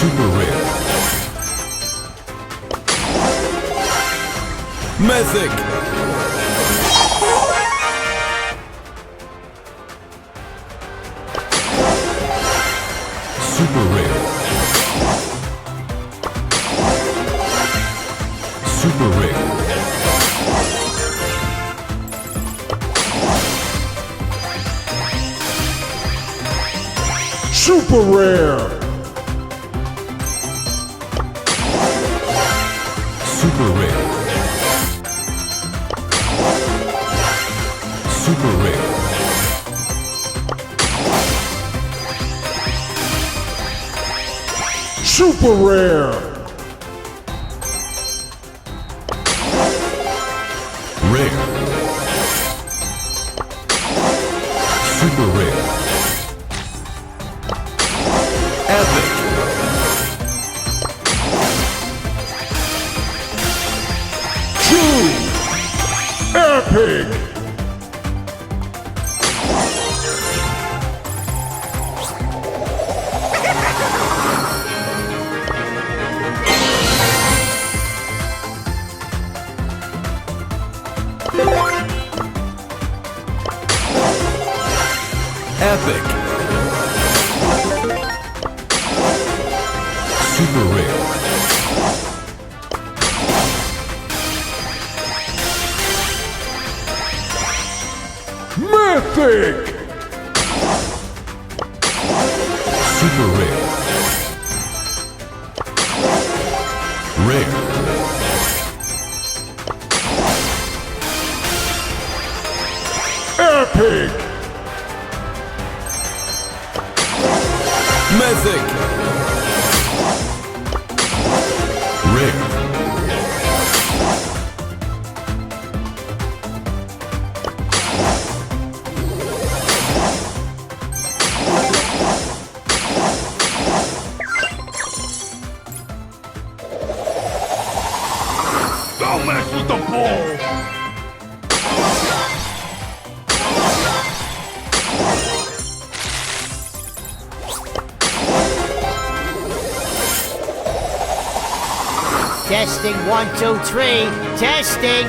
Super rare. Mythic. Super rare. Super rare. Super rare. Super rare. Super rare. Super rare. Rare. Super rare. Epic. True. Epic. Epic. Super rare. Mythic. Super rare. Rare. Epic. Mythic. Rare. Don't mess with the ball. Testing 1, 2, 3. Testing.